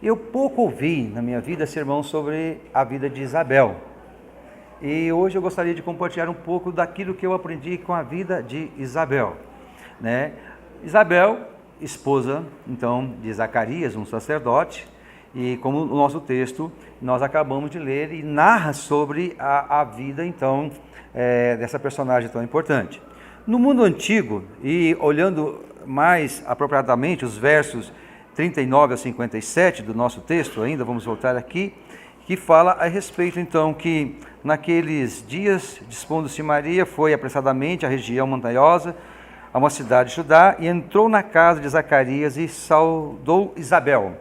Eu pouco ouvi na minha vida sermão sobre a vida de Isabel. E hoje eu gostaria de compartilhar um pouco daquilo que eu aprendi com a vida de Isabel, né? Isabel, esposa, então, de Zacarias, um sacerdote, e como o nosso texto, nós acabamos de ler, e narra sobre a vida, então, dessa personagem tão importante. No mundo antigo, e olhando mais apropriadamente os versos 39 a 57 do nosso texto, ainda vamos voltar aqui, que fala a respeito, então, que naqueles dias, dispondo-se Maria, foi apressadamente à região montanhosa, a uma cidade de Judá, e entrou na casa de Zacarias e saudou Isabel.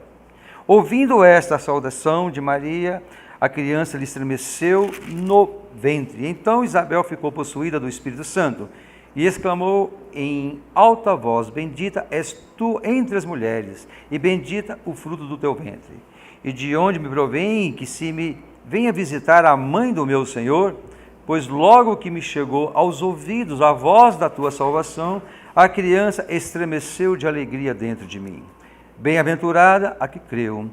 Ouvindo esta saudação de Maria, a criança lhe estremeceu no ventre. Então Isabel ficou possuída do Espírito Santo e exclamou em alta voz: Bendita és tu entre as mulheres, e bendita o fruto do teu ventre. E de onde me provém que se me venha visitar a mãe do meu Senhor? Pois logo que me chegou aos ouvidos a voz da tua salvação, a criança estremeceu de alegria dentro de mim. Bem-aventurada a que creu,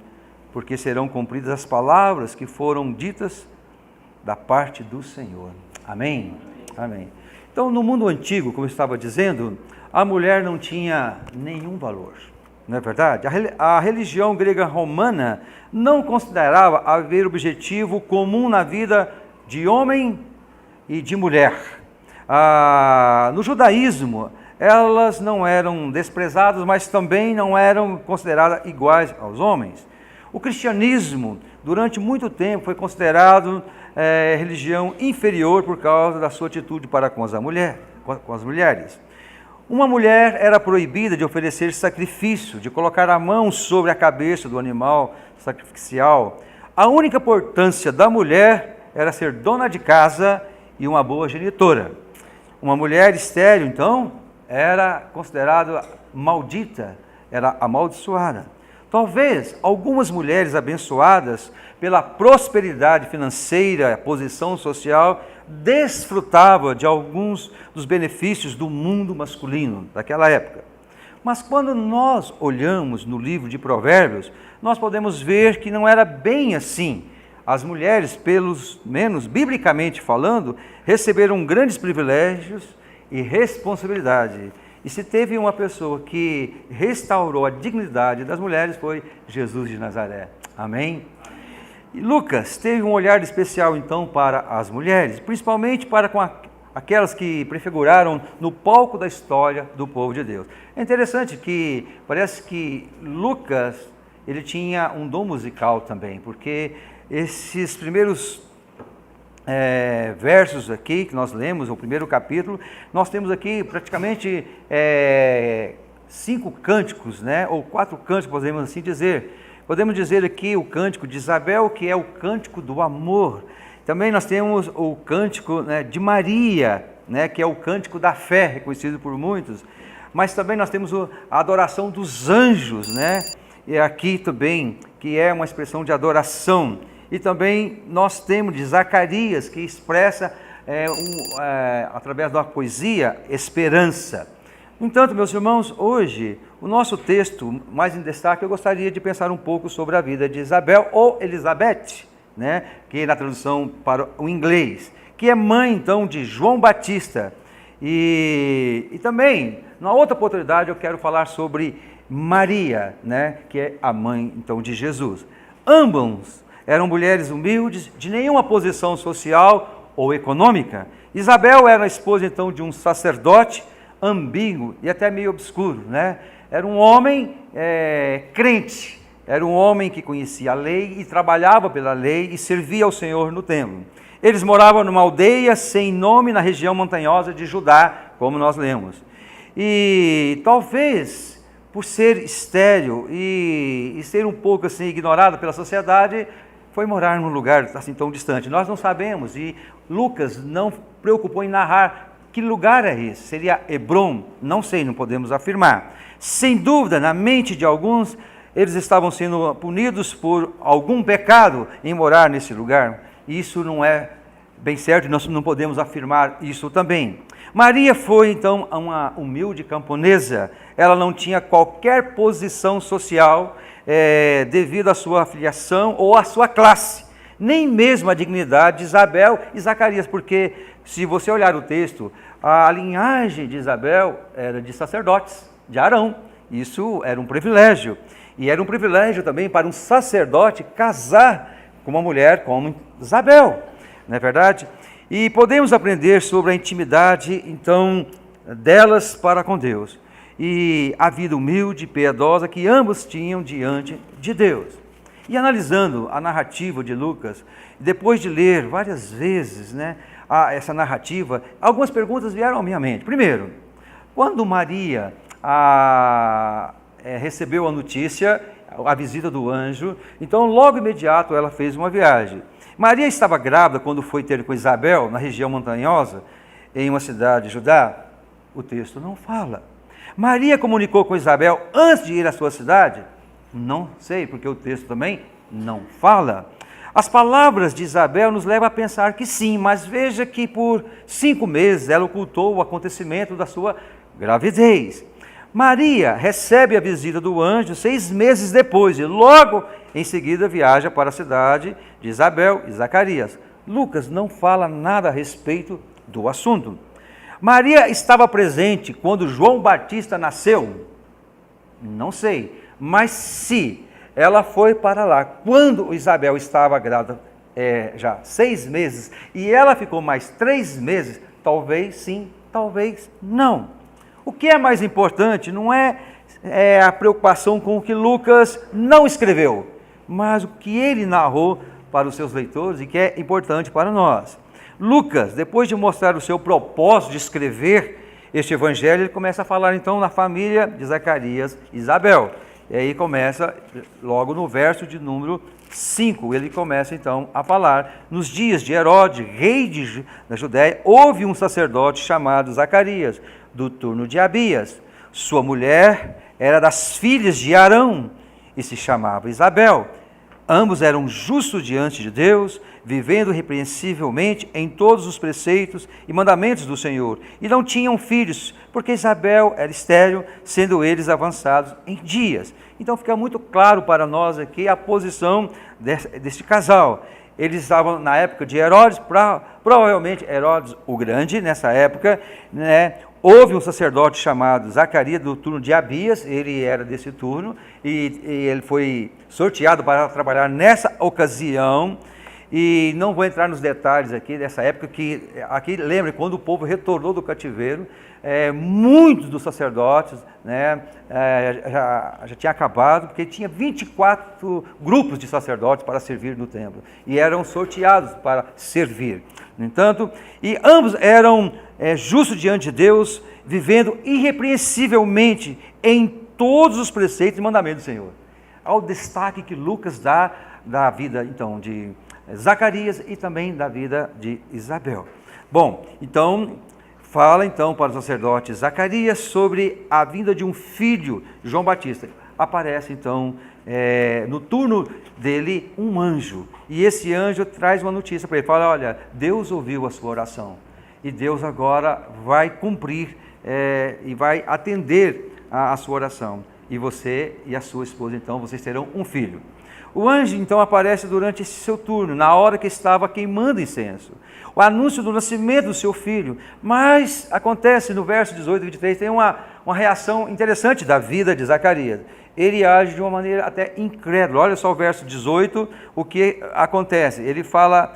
porque serão cumpridas as palavras que foram ditas da parte do Senhor. Amém? Amém. Então, no mundo antigo, como eu estava dizendo, a mulher não tinha nenhum valor, não é verdade? A religião grega romana não considerava haver objetivo comum na vida de homem e de mulher. No judaísmo, elas não eram desprezadas, mas também não eram consideradas iguais aos homens. O cristianismo, durante muito tempo, foi considerado religião inferior por causa da sua atitude para com as mulheres. Uma mulher era proibida de oferecer sacrifício, de colocar a mão sobre a cabeça do animal sacrificial. A única importância da mulher era ser dona de casa e uma boa genitora. Uma mulher estéril, então, era considerada maldita, era amaldiçoada. Talvez algumas mulheres abençoadas pela prosperidade financeira, posição social, desfrutavam de alguns dos benefícios do mundo masculino daquela época. Mas quando nós olhamos no livro de Provérbios, nós podemos ver que não era bem assim. As mulheres, pelo menos biblicamente falando, receberam grandes privilégios e responsabilidade. E se teve uma pessoa que restaurou a dignidade das mulheres, foi Jesus de Nazaré. Amém? E Lucas teve um olhar especial, então, para as mulheres, principalmente para com aquelas que prefiguraram no palco da história do povo de Deus. É interessante que parece que Lucas, ele tinha um dom musical também, porque esses primeiros versos aqui que nós lemos, o primeiro capítulo, nós temos aqui praticamente 5 cânticos, né? Ou 4 cânticos, podemos assim dizer. Podemos dizer aqui o cântico de Isabel, que é o cântico do amor. Também nós temos o cântico, né, de Maria, né, que é o cântico da fé, reconhecido por muitos. Mas também nós temos a adoração dos anjos, né? E aqui também, que é uma expressão de adoração. E também nós temos de Zacarias, que expressa, através da poesia, esperança. No entanto, meus irmãos, hoje, o nosso texto mais em destaque, eu gostaria de pensar um pouco sobre a vida de Isabel, ou Elizabeth, né, que é na tradução para o inglês, que é mãe, então, de João Batista. E também, na outra oportunidade, eu quero falar sobre Maria, né, que é a mãe, então, de Jesus. Ambos eram mulheres humildes, de nenhuma posição social ou econômica. Isabel era a esposa, então, de um sacerdote ambíguo e até meio obscuro, né? Era um homem crente, era um homem que conhecia a lei e trabalhava pela lei e servia ao Senhor no templo. Eles moravam numa aldeia sem nome na região montanhosa de Judá, como nós lemos. E talvez, por ser estéril e ser um pouco assim ignorado pela sociedade, foi morar num lugar assim tão distante. Nós não sabemos, e Lucas não preocupou em narrar que lugar é esse. Seria Hebrom? Não sei, não podemos afirmar. Sem dúvida, na mente de alguns, eles estavam sendo punidos por algum pecado em morar nesse lugar. Isso não é bem certo, nós não podemos afirmar isso também. Maria foi, então, uma humilde camponesa. Ela não tinha qualquer posição social, devido à sua filiação ou à sua classe, nem mesmo a dignidade de Isabel e Zacarias, porque se você olhar o texto, a linhagem de Isabel era de sacerdotes, de Arão. Isso era um privilégio. E era um privilégio também para um sacerdote casar com uma mulher como Isabel, não é verdade? E podemos aprender sobre a intimidade, então, delas para com Deus. E a vida humilde e piedosa que ambos tinham diante de Deus. E analisando a narrativa de Lucas, depois de ler várias vezes, essa narrativa, algumas perguntas vieram à minha mente. Primeiro, quando Maria recebeu a notícia, a visita do anjo, então logo imediato ela fez uma viagem. Maria estava grávida quando foi ter com Isabel, na região montanhosa, em uma cidade de Judá? O texto não fala. Maria comunicou com Isabel antes de ir à sua cidade? Não sei, porque o texto também não fala. As palavras de Isabel nos levam a pensar que sim, mas veja que por 5 meses ela ocultou o acontecimento da sua gravidez. Maria recebe a visita do anjo 6 meses depois e logo em seguida viaja para a cidade de Isabel e Zacarias. Lucas não fala nada a respeito do assunto. Maria estava presente quando João Batista nasceu? Não sei, mas se ela foi para lá quando Isabel estava grávida já 6 meses e ela ficou mais 3 meses, talvez sim, talvez não. O que é mais importante não é a preocupação com o que Lucas não escreveu, mas o que ele narrou para os seus leitores e que é importante para nós. Lucas, depois de mostrar o seu propósito de escrever este evangelho, ele começa a falar então na família de Zacarias e Isabel. E aí começa, logo no verso de número 5, ele começa então a falar: nos dias de Herodes, rei da Judéia, houve um sacerdote chamado Zacarias, do turno de Abias. Sua mulher era das filhas de Arão e se chamava Isabel. Ambos eram justos diante de Deus, vivendo repreensivelmente em todos os preceitos e mandamentos do Senhor. E não tinham filhos, porque Isabel era estéril, sendo eles avançados em dias. Então fica muito claro para nós aqui a posição deste casal. Eles estavam na época de Herodes, provavelmente Herodes o Grande, nessa época, Houve um sacerdote chamado Zacarias, do turno de Abias, ele era desse turno, e ele foi sorteado para trabalhar nessa ocasião, e não vou entrar nos detalhes aqui dessa época, que aqui lembre, quando o povo retornou do cativeiro, muitos dos sacerdotes já tinha acabado, porque tinha 24 grupos de sacerdotes para servir no templo, e eram sorteados para servir. No entanto, e ambos eram justos diante de Deus, vivendo irrepreensivelmente em todos os preceitos e mandamentos do Senhor. Ao destaque que Lucas dá da vida, então, de Zacarias e também da vida de Isabel. Bom, então, fala então para o sacerdote Zacarias sobre a vinda de um filho, João Batista. Aparece então no turno dele um anjo, e esse anjo traz uma notícia para ele, fala: olha, Deus ouviu a sua oração, e Deus agora vai cumprir e vai atender a sua oração, e você e a sua esposa, então, vocês terão um filho. O anjo então aparece durante esse seu turno, na hora que estava queimando incenso, o anúncio do nascimento do seu filho, mas acontece no verso 18 e 23, tem uma reação interessante da vida de Zacarias. Ele age de uma maneira até incrédula. Olha só o verso 18, o que acontece. Ele fala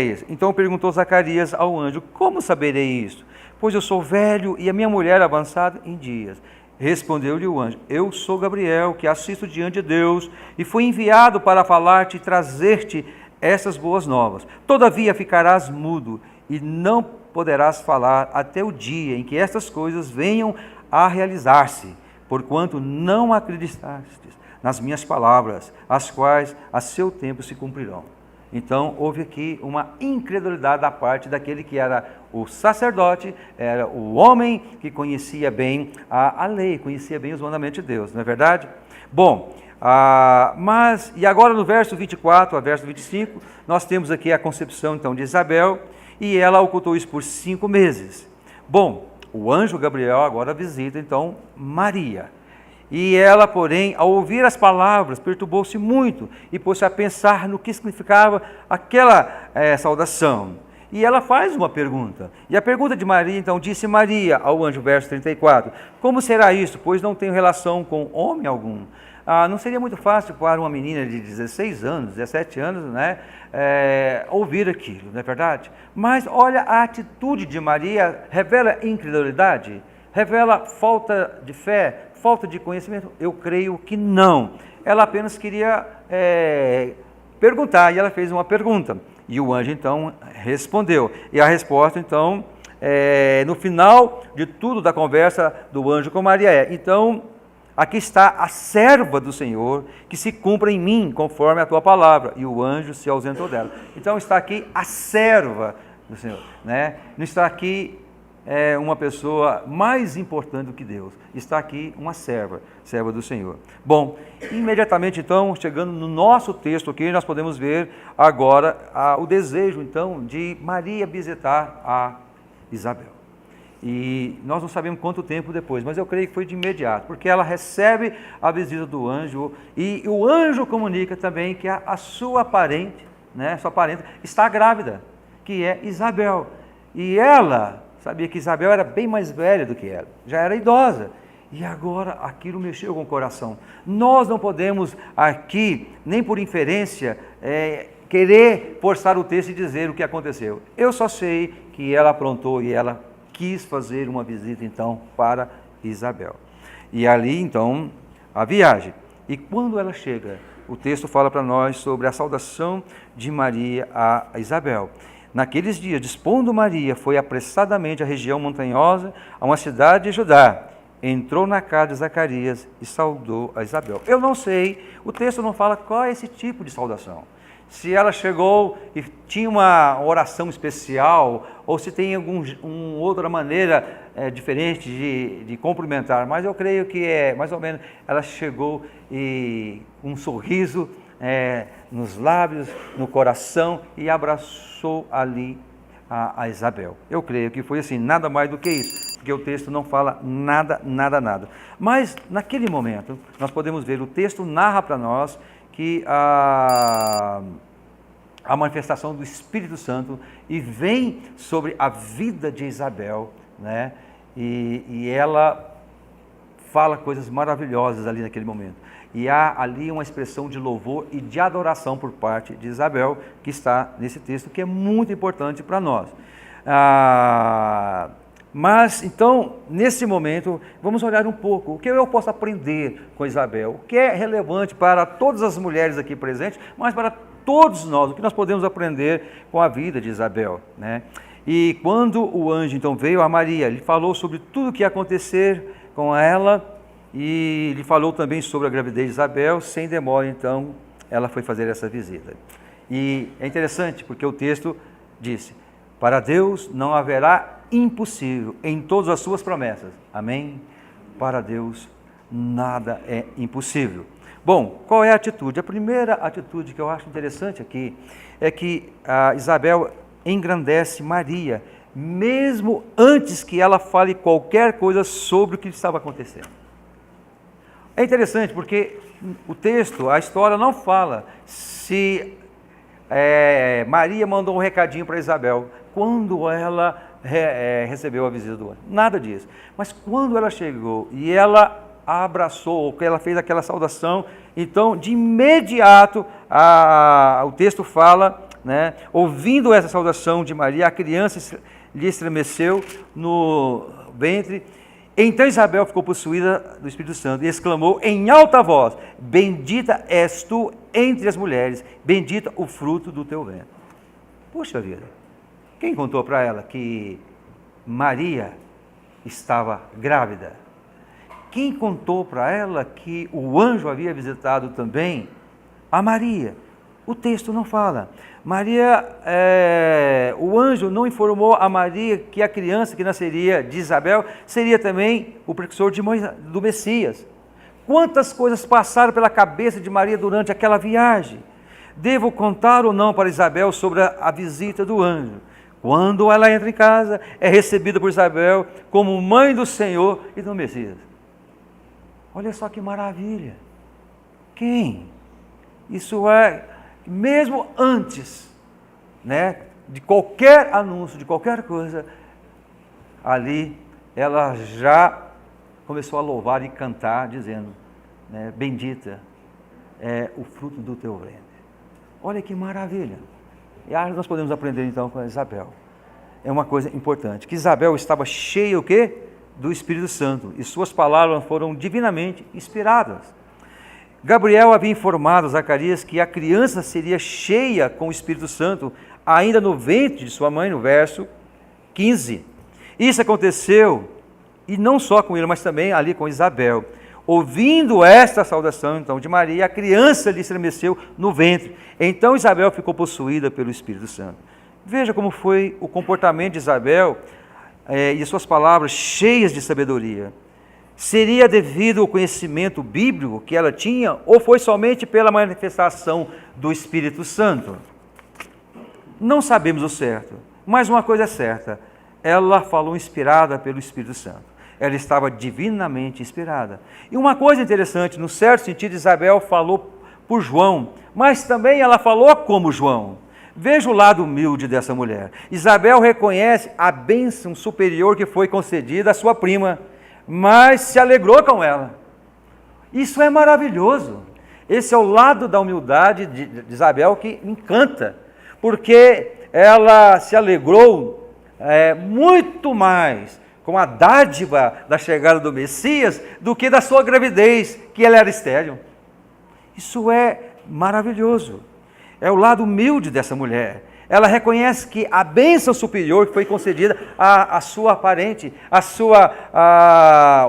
isso. Então perguntou Zacarias ao anjo: como saberei isso? Pois eu sou velho e a minha mulher avançada em dias. Respondeu-lhe o anjo: eu sou Gabriel, que assisto diante de Deus, e fui enviado para falar-te e trazer-te essas boas novas. Todavia ficarás mudo e não poderás falar até o dia em que estas coisas venham a realizar-se, porquanto não acreditastes nas minhas palavras, as quais a seu tempo se cumprirão. Então, houve aqui uma incredulidade da parte daquele que era o sacerdote, era o homem que conhecia bem a lei, conhecia bem os mandamentos de Deus, não é verdade? Bom, e agora no verso 24 a verso 25, nós temos aqui a concepção então de Isabel, e ela ocultou isso por 5 meses. Bom, o anjo Gabriel agora visita então Maria, E ela, porém, ao ouvir as palavras, perturbou-se muito e pôs-se a pensar no que significava aquela saudação. E ela faz uma pergunta. E a pergunta de Maria, então, disse Maria ao anjo, verso 34, como será isso, pois não tenho relação com homem algum? Não seria muito fácil para uma menina de 16 anos, 17 anos, né, ouvir aquilo, não é verdade? Mas olha, a atitude de Maria revela incredulidade, revela falta de fé, falta de conhecimento? Eu creio que não. Ela apenas queria perguntar, e ela fez uma pergunta. E o anjo, então, respondeu. E a resposta, então, no final de tudo da conversa do anjo com Maria então, aqui está a serva do Senhor, que se cumpra em mim, conforme a tua palavra. E o anjo se ausentou dela. Então, está aqui a serva do Senhor, né? Não está aqui uma pessoa mais importante do que Deus. Está aqui uma serva do Senhor. Bom, imediatamente então, chegando no nosso texto aqui, nós podemos ver agora o desejo então de Maria visitar a Isabel. E nós não sabemos quanto tempo depois, mas eu creio que foi de imediato, porque ela recebe a visita do anjo e o anjo comunica também que a sua parente, né, sua parente está grávida, que é Isabel. E ela sabia que Isabel era bem mais velha do que ela, já era idosa. E agora aquilo mexeu com o coração. Nós não podemos aqui, nem por inferência, querer forçar o texto e dizer o que aconteceu. Eu só sei que ela aprontou e ela quis fazer uma visita então para Isabel. E ali então a viagem. E quando ela chega, o texto fala para nós sobre a saudação de Maria a Isabel. Naqueles dias, dispondo Maria, foi apressadamente à região montanhosa, a uma cidade de Judá. Entrou na casa de Zacarias e saudou a Isabel. Eu não sei, o texto não fala qual é esse tipo de saudação. Se ela chegou e tinha uma oração especial, ou se tem alguma outra maneira diferente de cumprimentar. Mas eu creio que mais ou menos, ela chegou e com um sorriso nos lábios, no coração, e abraçou ali a Isabel. Eu creio que foi assim, nada mais do que isso, porque o texto não fala nada. Mas naquele momento, nós podemos ver, o texto narra para nós que a manifestação do Espírito Santo e vem sobre a vida de Isabel, né? E ela fala coisas maravilhosas ali naquele momento. E há ali uma expressão de louvor e de adoração por parte de Isabel, que está nesse texto, que é muito importante para nós. Mas, então, nesse momento, vamos olhar um pouco o que eu posso aprender com Isabel, o que é relevante para todas as mulheres aqui presentes, mas para todos nós, o que nós podemos aprender com a vida de Isabel, né? E quando o anjo, então, veio a Maria, ele falou sobre tudo o que ia acontecer com ela, e lhe falou também sobre a gravidez de Isabel. Sem demora, então, ela foi fazer essa visita. E é interessante, porque o texto disse, para Deus não haverá impossível em todas as suas promessas. Amém? Para Deus nada é impossível. Bom, qual é a atitude? A primeira atitude que eu acho interessante aqui é que a Isabel engrandece Maria, mesmo antes que ela fale qualquer coisa sobre o que estava acontecendo. É interessante porque o texto, a história não fala se Maria mandou um recadinho para Isabel quando ela recebeu a visita do anjo. Nada disso. Mas quando ela chegou e ela a abraçou, ou que ela fez aquela saudação, então de imediato o texto fala, né, ouvindo essa saudação de Maria, a criança lhe estremeceu no ventre. Então Isabel ficou possuída do Espírito Santo e exclamou em alta voz, bendita és tu entre as mulheres, bendita o fruto do teu ventre. Puxa vida, quem contou para ela que Maria estava grávida? Quem contou para ela que o anjo havia visitado também a Maria? O texto não fala. O anjo não informou a Maria que a criança que nasceria de Isabel seria também o precursor do Messias. Quantas coisas passaram pela cabeça de Maria durante aquela viagem? Devo contar ou não para Isabel sobre a visita do anjo? Quando ela entra em casa, é recebida por Isabel como mãe do Senhor e do Messias. Olha só que maravilha. Quem? Isso é, mesmo antes, né, de qualquer anúncio, de qualquer coisa, ali ela já começou a louvar e cantar, dizendo, né, bendita é o fruto do teu ventre. Olha que maravilha. E nós podemos aprender então com a Isabel. É uma coisa importante, que Isabel estava cheia o quê? Do Espírito Santo, e suas palavras foram divinamente inspiradas. Gabriel havia informado a Zacarias que a criança seria cheia com o Espírito Santo, ainda no ventre de sua mãe, no verso 15. Isso aconteceu, e não só com ele, mas também ali com Isabel. Ouvindo esta saudação, então, de Maria, a criança lhe estremeceu no ventre. Então Isabel ficou possuída pelo Espírito Santo. Veja como foi o comportamento de Isabel e suas palavras cheias de sabedoria. Seria devido ao conhecimento bíblico que ela tinha, ou foi somente pela manifestação do Espírito Santo? Não sabemos o certo, mas uma coisa é certa, ela falou inspirada pelo Espírito Santo. Ela estava divinamente inspirada. E uma coisa interessante, no certo sentido, Isabel falou por João, mas também ela falou como João. Veja o lado humilde dessa mulher. Isabel reconhece a bênção superior que foi concedida à sua prima, mas se alegrou com ela. Isso é maravilhoso. Esse é o lado da humildade de Isabel que me encanta, porque ela se alegrou muito mais com a dádiva da chegada do Messias do que da sua gravidez, que ela era estéril. Isso é maravilhoso. É o lado humilde dessa mulher. Ela reconhece que a bênção superior que foi concedida à sua parente, à sua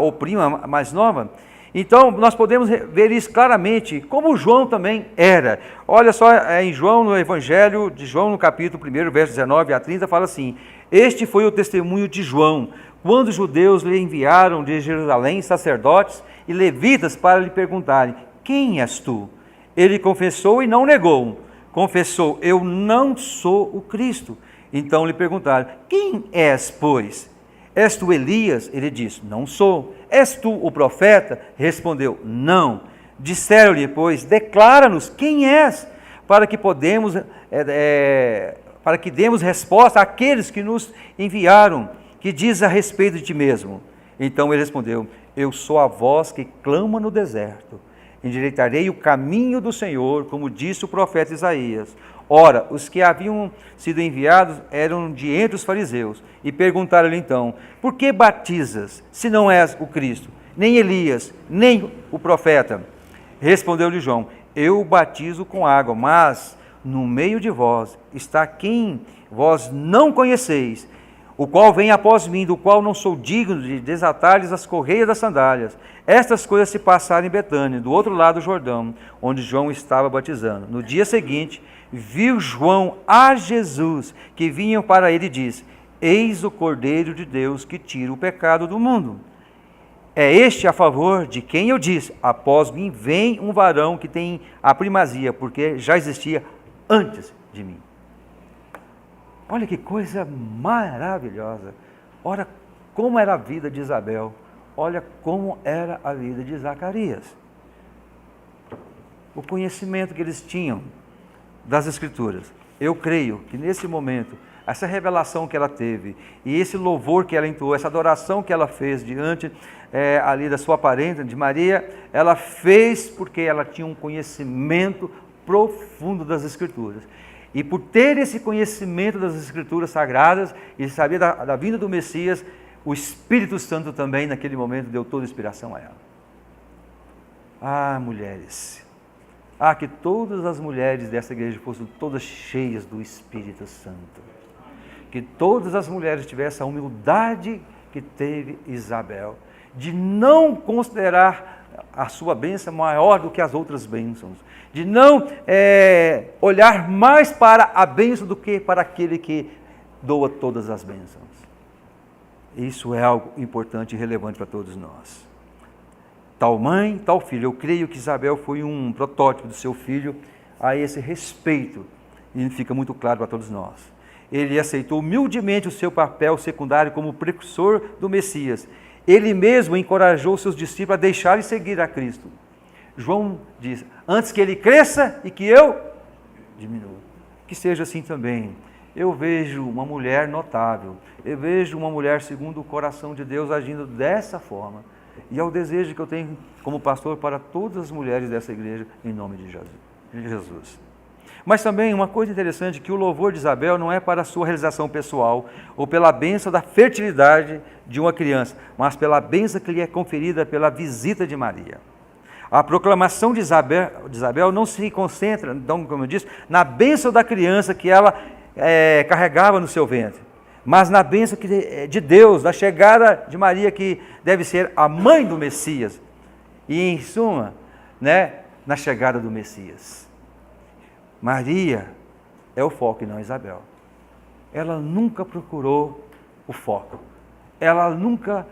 ou prima mais nova. Então, nós podemos ver isso claramente, como João também era. Olha só, em João, no Evangelho de João, no capítulo 1, verso 19 a 30, fala assim: este foi o testemunho de João, quando os judeus lhe enviaram de Jerusalém sacerdotes e levitas para lhe perguntarem: quem és tu? Ele confessou e não negou. Confessou: eu não sou o Cristo. Então lhe perguntaram: quem és, pois? És tu Elias? Ele disse: não sou. És tu o profeta? Respondeu: não. Disseram-lhe, pois: declara-nos quem és, para que demos resposta àqueles que nos enviaram, que diz a respeito de ti mesmo. Então ele respondeu: eu sou a voz que clama no deserto. Endireitarei o caminho do Senhor, como disse o profeta Isaías. Ora, os que haviam sido enviados eram de entre os fariseus, e perguntaram-lhe então: por que batizas, se não és o Cristo, nem Elias, nem o profeta? Respondeu-lhe João: eu batizo com água, mas no meio de vós está quem vós não conheceis, o qual vem após mim, do qual não sou digno de desatar-lhes as correias das sandálias. Estas coisas se passaram em Betânia, do outro lado do Jordão, onde João estava batizando. No dia seguinte, viu João a Jesus, que vinha para ele, e disse: eis o Cordeiro de Deus que tira o pecado do mundo. É este a favor de quem eu disse: após mim vem um varão que tem a primazia, porque já existia antes de mim. Olha que coisa maravilhosa. Olha como era a vida de Isabel. Olha como era a vida de Zacarias. O conhecimento que eles tinham das Escrituras. Eu creio que nesse momento, essa revelação que ela teve, e esse louvor que ela entoou, essa adoração que ela fez diante ali da sua parente, de Maria, ela fez porque ela tinha um conhecimento profundo das Escrituras. E por ter esse conhecimento das Escrituras Sagradas, e sabia da vinda do Messias, o Espírito Santo também, naquele momento, deu toda a inspiração a ela. Ah, mulheres! Ah, que todas as mulheres dessa igreja fossem todas cheias do Espírito Santo. Que todas as mulheres tivessem a humildade que teve Isabel, de não considerar a sua bênção maior do que as outras bênçãos, de não olhar mais para a bênção do que para aquele que doa todas as bênçãos. Isso é algo importante e relevante para todos nós. Tal mãe, tal filho. Eu creio que Isabel foi um protótipo do seu filho a esse respeito, e fica muito claro para todos nós. Ele aceitou humildemente o seu papel secundário como precursor do Messias, Ele mesmo encorajou seus discípulos a deixarem seguir a Cristo. João diz, antes que ele cresça e que eu diminua. Que seja assim também. Eu vejo uma mulher notável, eu vejo uma mulher segundo o coração de Deus agindo dessa forma. E é o desejo que eu tenho como pastor para todas as mulheres dessa igreja, em nome de Jesus. Mas também uma coisa interessante, que o louvor de Isabel não é para a sua realização pessoal, ou pela bênção da fertilidade de uma criança, mas pela bênção que lhe é conferida pela visita de Maria. A proclamação de Isabel não se concentra, então, como eu disse, na bênção da criança que ela carregava no seu ventre, mas na bênção de Deus, da chegada de Maria, que deve ser a mãe do Messias, e em suma, na chegada do Messias. Maria é o foco e não Isabel. Ela nunca procurou o foco, ela nunca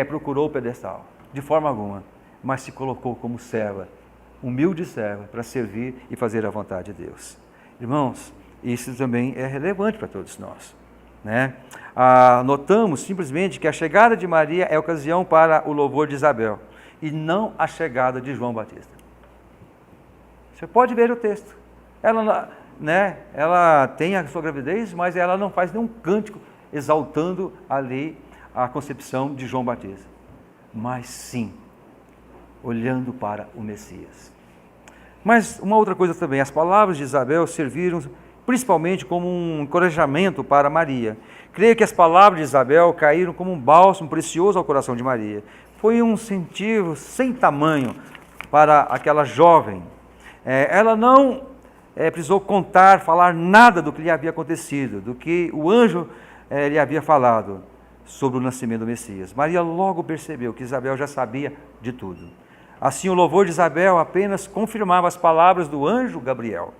procurou o pedestal, de forma alguma, mas se colocou como serva, humilde serva, para servir e fazer a vontade de Deus. Irmãos, isso também é relevante para todos nós. Notamos simplesmente que a chegada de Maria é ocasião para o louvor de Isabel, e não a chegada de João Batista. Você pode ver o texto. Ela tem a sua gravidez, mas ela não faz nenhum cântico exaltando ali a concepção de João Batista. Mas sim, olhando para o Messias. Mas uma outra coisa também, as palavras de Isabel serviram principalmente como um encorajamento para Maria. Creio que as palavras de Isabel caíram como um bálsamo precioso ao coração de Maria. Foi um incentivo sem tamanho para aquela jovem. Ela não precisou falar nada do que lhe havia acontecido, do que o anjo lhe havia falado sobre o nascimento do Messias. Maria logo percebeu que Isabel já sabia de tudo. Assim, o louvor de Isabel apenas confirmava as palavras do anjo Gabriel.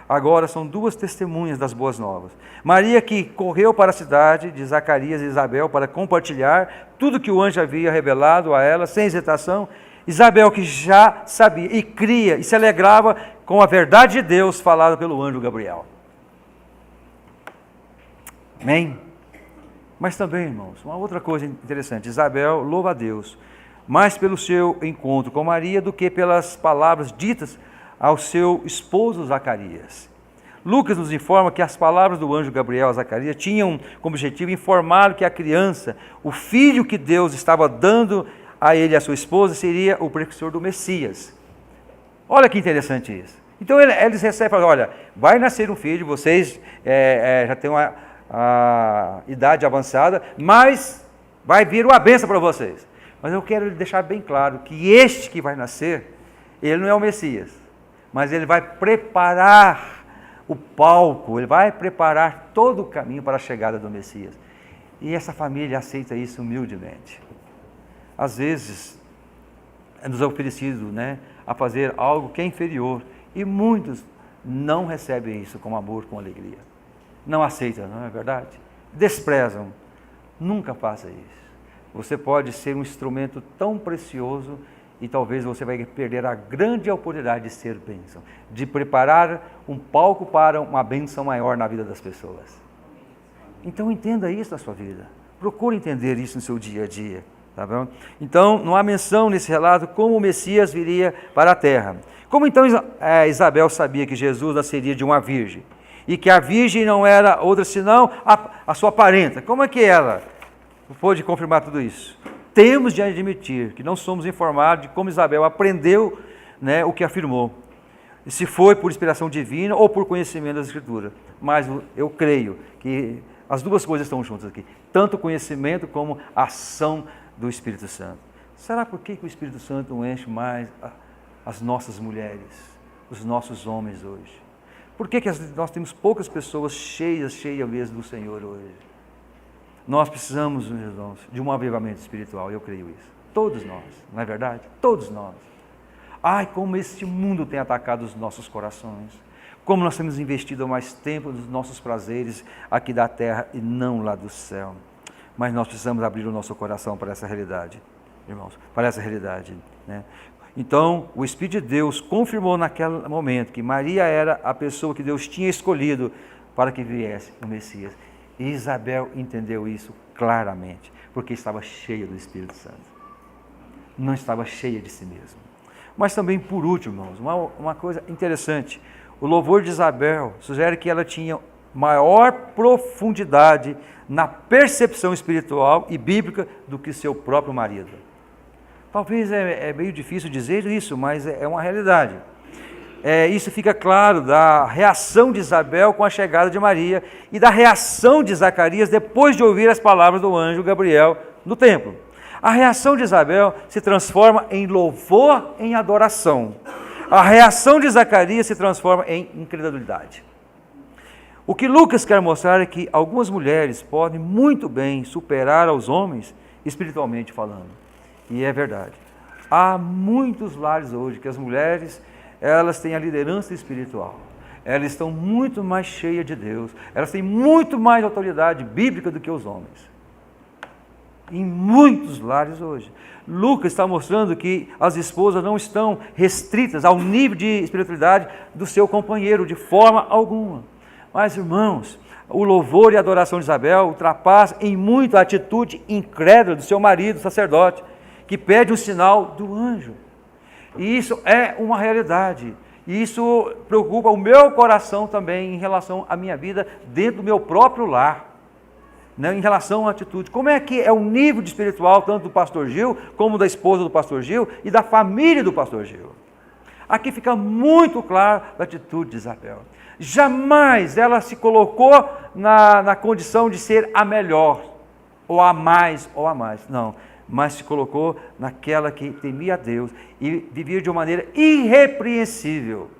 Agora são duas testemunhas das boas novas. Maria, que correu para a cidade de Zacarias e Isabel para compartilhar tudo que o anjo havia revelado a ela, sem hesitação. Isabel, que já sabia e cria e se alegrava com a verdade de Deus falada pelo anjo Gabriel. Amém? Mas também, irmãos, uma outra coisa interessante. Isabel louva a Deus mais pelo seu encontro com Maria do que pelas palavras ditas ao seu esposo Zacarias. Lucas nos informa que as palavras do anjo Gabriel a Zacarias tinham como objetivo informar que a criança, o filho que Deus estava dando a ele e a sua esposa, seria o precursor do Messias. Olha que interessante isso. Então eles recebem, olha, vai nascer um filho, vocês já têm a idade avançada, mas vai vir uma bênção para vocês. Mas eu quero deixar bem claro que este que vai nascer, ele não é o Messias, mas ele vai preparar o palco, ele vai preparar todo o caminho para a chegada do Messias. E essa família aceita isso humildemente. Às vezes, nos é oferecido a fazer algo que é inferior, e muitos não recebem isso com amor, com alegria. Não aceitam, não é verdade? Desprezam. Nunca faça isso. Você pode ser um instrumento tão precioso e talvez você vai perder a grande oportunidade de ser bênção, de preparar um palco para uma bênção maior na vida das pessoas. Então entenda isso na sua vida. Procure entender isso no seu dia a dia. Tá bom? Então, não há menção nesse relato como o Messias viria para a terra. Como então Isabel sabia que Jesus nasceria de uma virgem? E que a virgem não era outra senão a sua parenta. Como é que ela pôde confirmar tudo isso? Temos de admitir que não somos informados de como Isabel aprendeu o que afirmou. Se foi por inspiração divina ou por conhecimento das Escrituras. Mas eu creio que as duas coisas estão juntas aqui. Tanto o conhecimento como a ação do Espírito Santo. Será por que o Espírito Santo não enche mais as nossas mulheres, os nossos homens hoje? Por que nós temos poucas pessoas cheias mesmo do Senhor hoje? Nós precisamos, meus irmãos, de um avivamento espiritual, eu creio isso. Todos nós, não é verdade? Todos nós. Ai, como este mundo tem atacado os nossos corações. Como nós temos investido mais tempo nos nossos prazeres aqui da terra e não lá do céu. Mas nós precisamos abrir o nosso coração para essa realidade, irmãos, para essa realidade. Então, o Espírito de Deus confirmou naquele momento que Maria era a pessoa que Deus tinha escolhido para que viesse o Messias. E Isabel entendeu isso claramente. Porque estava cheia do Espírito Santo. Não estava cheia de si mesma. Mas também, por último, irmãos, uma coisa interessante. O louvor de Isabel sugere que ela tinha maior profundidade na percepção espiritual e bíblica do que seu próprio marido. Talvez é meio difícil dizer isso, mas é uma realidade. Isso fica claro da reação de Isabel com a chegada de Maria e da reação de Zacarias depois de ouvir as palavras do anjo Gabriel no templo. A reação de Isabel se transforma em louvor, em adoração. A reação de Zacarias se transforma em incredulidade. O que Lucas quer mostrar é que algumas mulheres podem muito bem superar aos homens espiritualmente falando. E é verdade. Há muitos lares hoje que as mulheres, elas têm a liderança espiritual. Elas estão muito mais cheias de Deus. Elas têm muito mais autoridade bíblica do que os homens. Em muitos lares hoje. Lucas está mostrando que as esposas não estão restritas ao nível de espiritualidade do seu companheiro, de forma alguma. Mas, irmãos, o louvor e a adoração de Isabel ultrapassa em muito a atitude incrédula do seu marido, sacerdote, que pede um sinal do anjo. E isso é uma realidade. E isso preocupa o meu coração também em relação à minha vida dentro do meu próprio lar. Em relação à atitude. Como é que é o nível de espiritual tanto do pastor Gil, como da esposa do pastor Gil e da família do pastor Gil? Aqui fica muito claro a atitude de Isabel. Jamais ela se colocou na condição de ser a melhor, ou a mais, não. Mas se colocou naquela que temia a Deus e vivia de uma maneira irrepreensível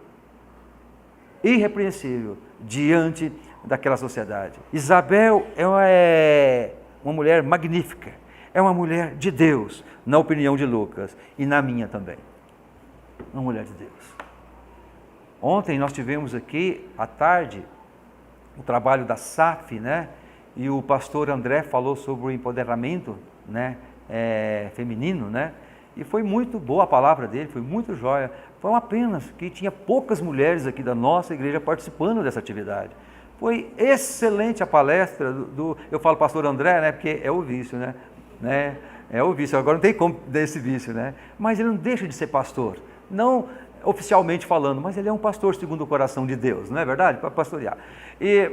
diante daquela sociedade. Isabel é uma mulher magnífica, é uma mulher de Deus, na opinião de Lucas e na minha também. Uma mulher de Deus. Ontem nós tivemos aqui, à tarde, o trabalho da SAF, né? E o pastor André falou sobre o empoderamento, né? Feminino, né? E foi muito boa a palavra dele, foi muito joia. Foi uma pena que tinha poucas mulheres aqui da nossa igreja participando dessa atividade. Foi excelente a palestra eu falo pastor André, né? Porque é o vício, né? É o vício, agora não tem como desse vício, né? Mas ele não deixa de ser pastor, não oficialmente falando, mas ele é um pastor segundo o coração de Deus, não é verdade? Para pastorear.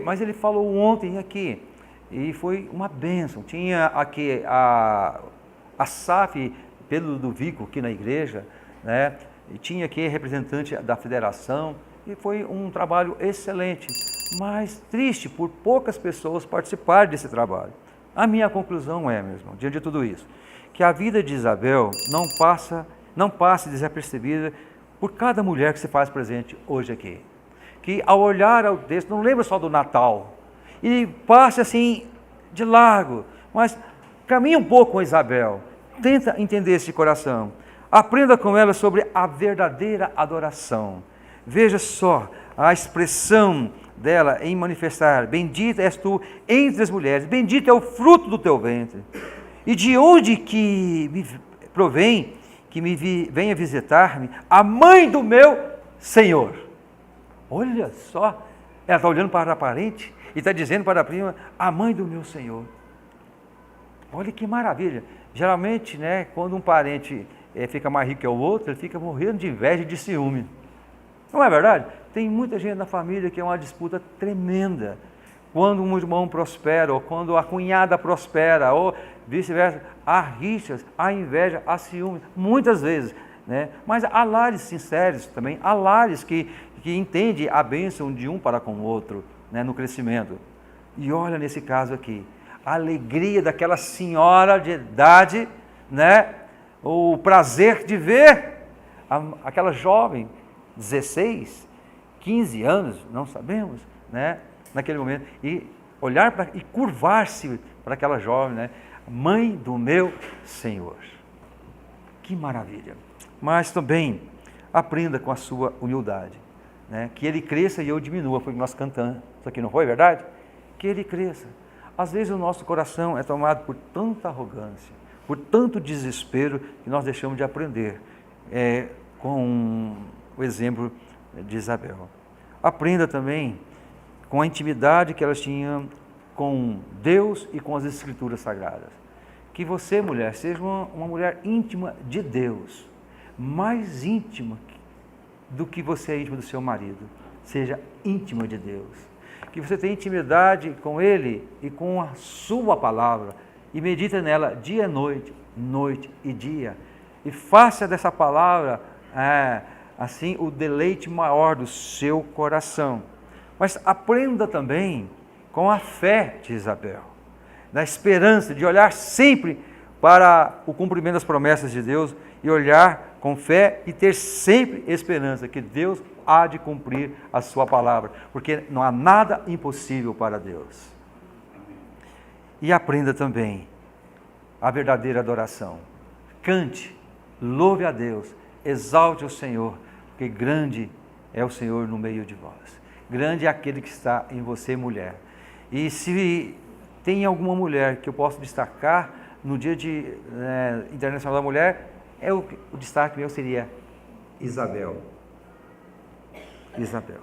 Mas ele falou ontem aqui, e foi uma bênção. Tinha aqui a SAF, Pedro Ludovico, aqui na igreja, né? E tinha aqui representante da federação, e foi um trabalho excelente, mas triste por poucas pessoas participarem desse trabalho. A minha conclusão é, meu irmão, diante de tudo isso, que a vida de Isabel não passe desapercebida por cada mulher que se faz presente hoje aqui. Que ao olhar ao texto, não lembra só do Natal, e passe assim de largo, mas caminhe um pouco com Isabel, tenta entender esse coração, aprenda com ela sobre a verdadeira adoração. Veja só a expressão dela em manifestar: bendita és tu entre as mulheres, bendito é o fruto do teu ventre. E de onde que me provém que venha visitar-me a mãe do meu Senhor? Olha só, ela está olhando para a parente e está dizendo para a prima: a mãe do meu Senhor. Olha que maravilha. Geralmente, né, quando um parente fica mais rico que o outro, ele fica morrendo de inveja e de ciúme. Não é verdade? Tem muita gente na família que é uma disputa tremenda. Quando um irmão prospera, ou quando a cunhada prospera, ou vice-versa, há rixas, há inveja, há ciúme, muitas vezes, né? Mas há lares sinceros também, há lares que entendem a bênção de um para com o outro, né, no crescimento. E olha nesse caso aqui, a alegria daquela senhora de idade, né? O prazer de ver aquela jovem, 16, 15 anos, não sabemos, né? Naquele momento, e olhar para e curvar-se para aquela jovem, né? Mãe do meu Senhor. Que maravilha! Mas também aprenda com a sua humildade, né? Que ele cresça e eu diminua, foi o que nós cantamos. Isso aqui não foi verdade? Que ele cresça. Às vezes o nosso coração é tomado por tanta arrogância, por tanto desespero, que nós deixamos de aprender com o exemplo de Isabel. Aprenda também com a intimidade que elas tinham com Deus e com as Escrituras Sagradas. que você, mulher, seja uma mulher íntima de Deus, mais íntima do que você é íntima do seu marido. Seja íntima de Deus. Que você tenha intimidade com Ele e com a sua palavra, e medita nela dia e noite, noite e dia. E faça dessa palavra, assim, o deleite maior do seu coração. Mas aprenda também com a fé de Isabel, na esperança de olhar sempre para o cumprimento das promessas de Deus e olhar com fé e ter sempre esperança que Deus há de cumprir a sua palavra, porque não há nada impossível para Deus. E aprenda também a verdadeira adoração. Cante, louve a Deus, exalte o Senhor, porque grande é o Senhor no meio de vós. Grande é aquele que está em você, mulher. E se tem alguma mulher que eu posso destacar no Dia Internacional da Mulher, o destaque meu seria Isabel. Isabel,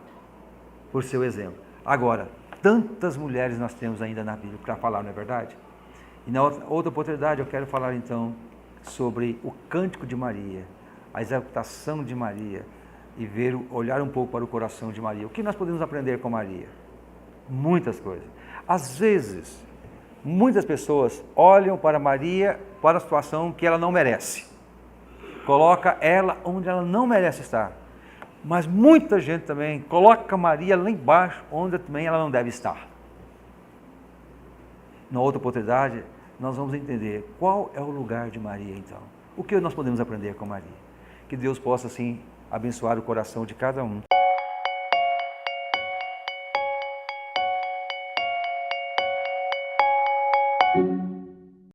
por seu exemplo. Agora, tantas mulheres nós temos ainda na Bíblia para falar, não é verdade? E na outra oportunidade eu quero falar então sobre o cântico de Maria, a exaltação de Maria, e olhar um pouco para o coração de Maria. O que nós podemos aprender com Maria? Muitas coisas. Às vezes, muitas pessoas olham para Maria, para a situação que ela não merece. Coloca ela onde ela não merece estar. Mas muita gente também coloca Maria lá embaixo, onde também ela não deve estar. Na outra oportunidade, nós vamos entender qual é o lugar de Maria então. O que nós podemos aprender com Maria? Que Deus possa, assim, abençoar o coração de cada um.